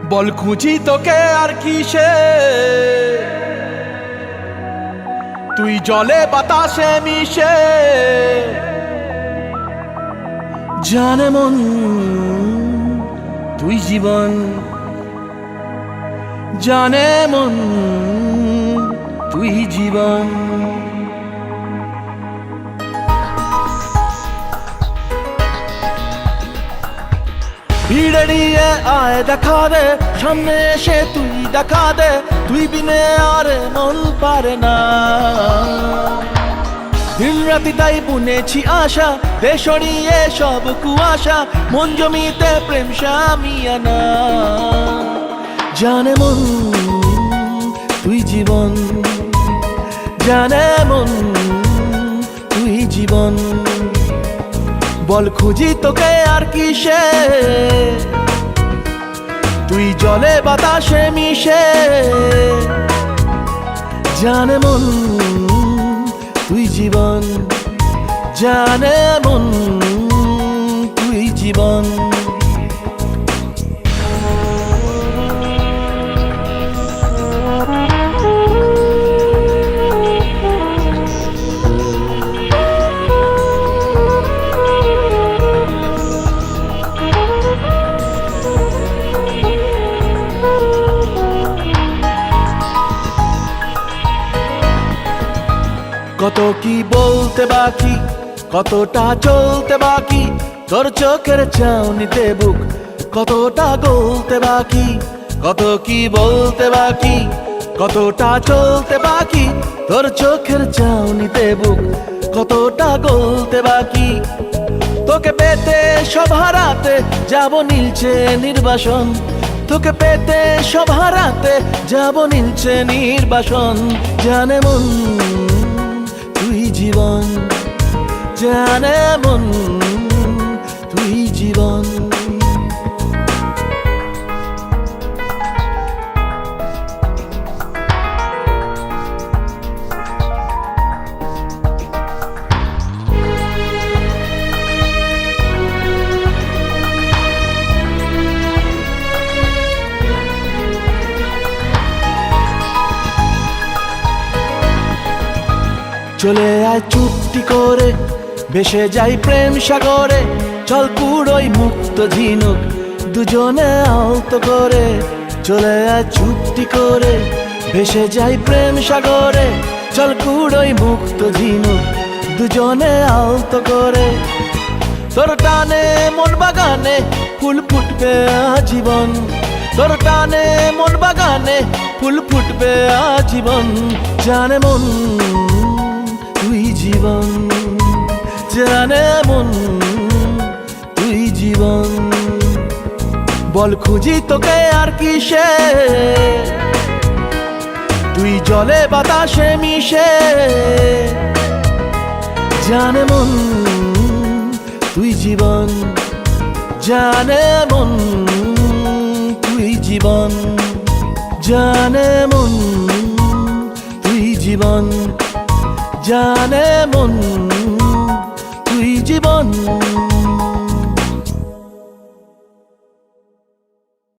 বল খুঁজি তোকে আর কিসে, তুই জলে বাতাসে মিশে। জানে মন তুই জীবন, জানে মন তুই জীবন। ভিড়ে নিয়ে আয় দেখা দে, সামনে এসে তুই দেখা দে, তুই বিনে আর মন পারে না। দিন রাতি তাই বুনেছি আশা, দে সরিয়ে সব কুয়াশা, মন জমিতে প্রেম শামিয়ানা। জানে মন তুই জীবন, জানে মন তুই জীবন। বল খুঁজি তোকে আর কিসে, তুই জলে বাতাসে মিশে। জানে মন তুই জীবন, জানে মন তুই জীবন। কত কি বলতে বাকি, কতটা চলতে বাকি, তোর চোখের চাউনিতে বুক কতটা গলতে বাকি। কত কি বলতে বাকি, কতটা চলতে বাকি, তোর চোখের চাউনিতে বুক কতটা গলতে বাকি। তোকে পেতে সব হারাতে যাব নীলছে নির্বাসন, তোকে পেতে সব হারাতে যাব নীলছে নির্বাসন। জানে মন তুই জীবন, জানে মন তুই জীবন। চলে আয় চুপটি করে, ভেসে যাই প্রেম সাগরে, চল কুড়োই মুক্ত ঝিনুক দুজনে আলতো করে। চলে আয় চুপটি করে, ভেসে যাই প্রেম সাগরে, চল কুড়োই মুক্ত ঝিনুক দুজনে আলতো করে। তোর টানে মন বাগানে ফুল ফুটবে আজীবন, তোর টানে মন বাগানে ফুল ফুটবে আজীবন। জানে মন তুই জীবন, জানে মন তুই জীবন। বল খুঁজি তোকে আর কিসে, তুই জলে বাতাসে মিশে। জানে মন তুই জীবন, জানে মন তুই জীবন। জানে মন তুই জীবন, জানে মন